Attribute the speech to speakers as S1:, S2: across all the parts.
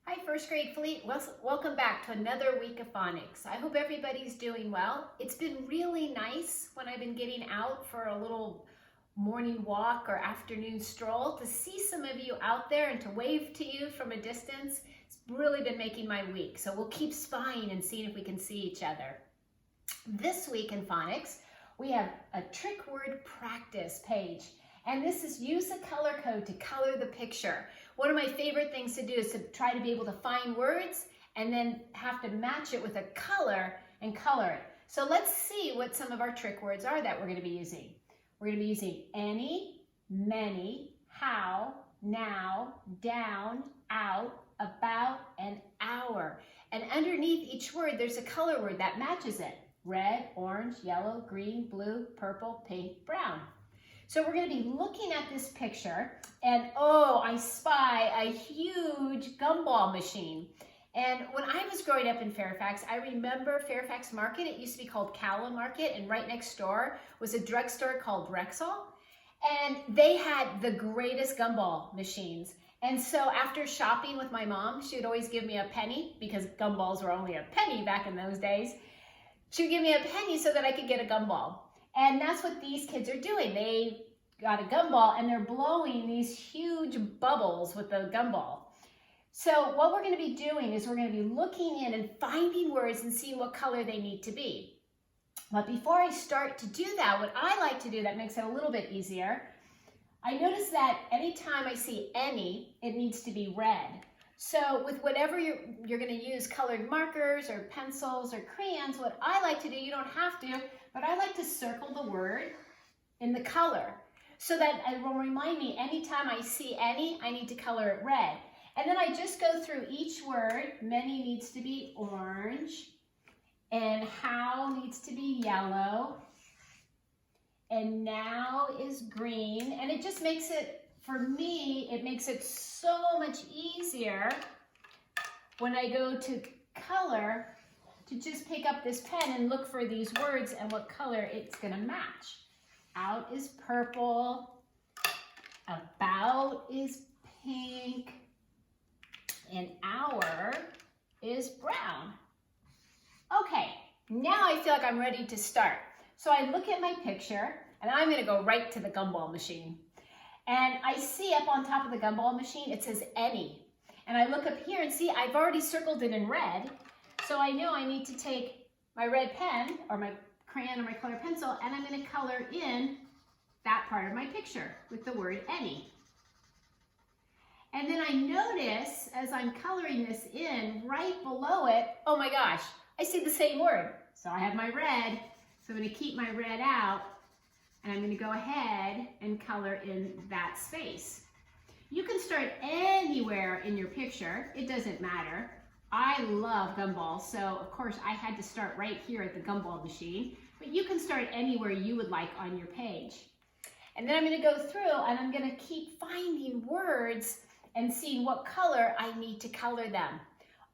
S1: Hi, first grade fleet. Welcome back to another week of phonics. I hope everybody's doing well. It's been really nice when I've been getting out for a little morning walk or afternoon stroll to see some of you out there and to wave to you from a distance. It's really been making my week. So we'll keep spying and seeing if we can see each other. This week in phonics, we have a trick word practice page. And this is use a color code to color the picture. One of my favorite things to do is to try to be able to find words and then have to match it with a color and color it. So let's see what some of our trick words are that we're going to be using. We're going to be using any, many, how, now, down, out, about, and hour. And underneath each word, there's a color word that matches it. Red, orange, yellow, green, blue, purple, pink, brown. So we're going to be looking at this picture and oh, I spy a huge gumball machine. And when I was growing up in Fairfax, I remember Fairfax Market. It used to be called Calla Market, and right next door was a drugstore called Rexall. And they had the greatest gumball machines. And so after shopping with my mom, she would always give me a penny because gumballs were only a penny back in those days. She would give me a penny so that I could get a gumball. And that's what these kids are doing. They got a gumball and they're blowing these huge bubbles with the gumball. So what we're going to be doing is we're going to be looking in and finding words and seeing what color they need to be. But before I start to do that, what I like to do that makes it a little bit easier, I notice that anytime I see any, it needs to be red. So with whatever you're going to use, colored markers or pencils or crayons, what I like to do, you don't have to, but I like to circle the word in the color so that it will remind me anytime I see any, I need to color it red. And then I just go through each word. Many needs to be orange, and how needs to be yellow, and now is green. And it just makes it, for me, it makes it so much easier when I go to color to just pick up this pen and look for these words and what color it's going to match. Out is purple, about is pink, and hour is brown. Okay, now I feel like I'm ready to start. So I look at my picture and I'm going to go right to the gumball machine. And I see up on top of the gumball machine, it says any. And I look up here and see I've already circled it in red. So I know I need to take my red pen or my crayon or my colored pencil and I'm going to color in that part of my picture with the word any. And then I notice as I'm coloring this in, right below it, oh my gosh, I see the same word. So I have my red, so I'm going to keep my red out and I'm going to go ahead and color in that space. You can start anywhere in your picture, it doesn't matter. I love gumballs, so of course I had to start right here at the gumball machine, but you can start anywhere you would like on your page. And then I'm going to go through and I'm going to keep finding words and seeing what color I need to color them.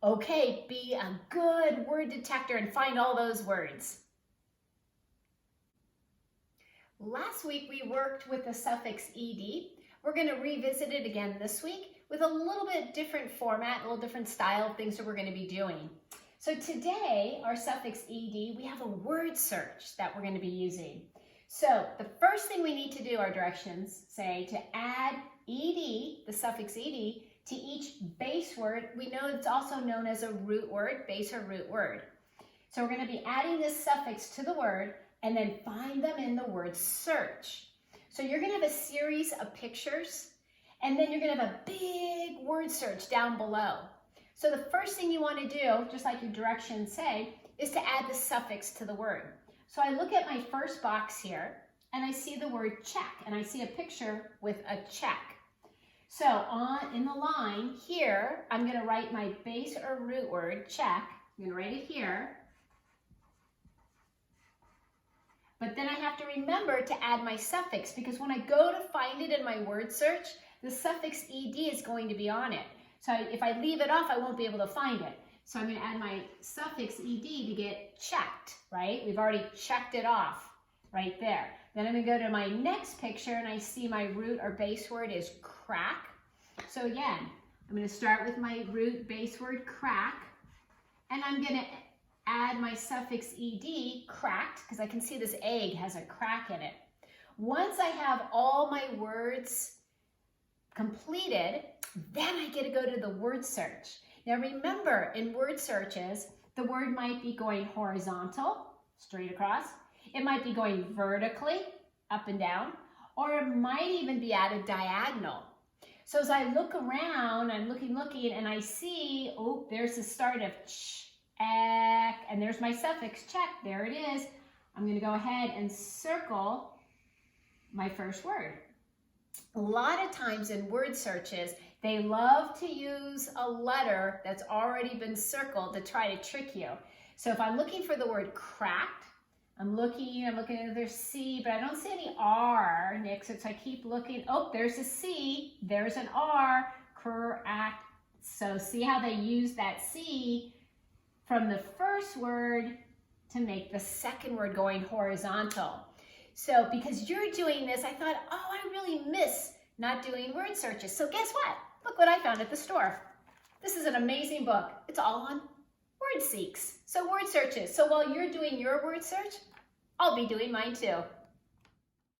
S1: Okay, be a good word detector and find all those words. Last week we worked with the suffix ed. We're going to revisit it again this week with a little bit different format, a little different style of things that we're going to be doing. So today, our suffix ed, we have a word search that we're going to be using. So the first thing we need to do, our directions say to add ed, the suffix ed, to each base word. We know it's also known as a root word, base or root word. So we're going to be adding this suffix to the word and then find them in the word search. So you're going to have a series of pictures and then you're going to have a big word search down below. So the first thing you want to do, just like your directions say, is to add the suffix to the word. So I look at my first box here and I see the word check and I see a picture with a check. So in the line here, I'm going to write my base or root word, check. I'm going to write it here. But then I have to remember to add my suffix because when I go to find it in my word search, the suffix ed is going to be on it. So if I leave it off, I won't be able to find it. So I'm going to add my suffix ed to get checked, right? We've already checked it off right there. Then I'm going to go to my next picture and I see my root or base word is crack. So again, I'm going to start with my root base word crack, and I'm going to add my suffix ed, cracked, because I can see this egg has a crack in it. Once I have all my words completed, then I get to go to the word search. Now remember, in word searches, the word might be going horizontal, straight across. It might be going vertically, up and down, or it might even be at a diagonal. So as I look around, I'm looking, and I see, oh, there's the start of ch, ek, and there's my suffix, check, there it is. I'm going to go ahead and circle my first word. A lot of times in word searches, they love to use a letter that's already been circled to try to trick you. So if I'm looking for the word cracked, I'm looking at their C, but I don't see any R next to it, so I keep looking. Oh, there's a C, there's an R, cracked. So see how they use that C from the first word to make the second word going horizontal. So because you're doing this, I thought, oh, I really miss not doing word searches. So guess what? Look what I found at the store. This is an amazing book. It's all on word seeks. So word searches. So while you're doing your word search, I'll be doing mine too.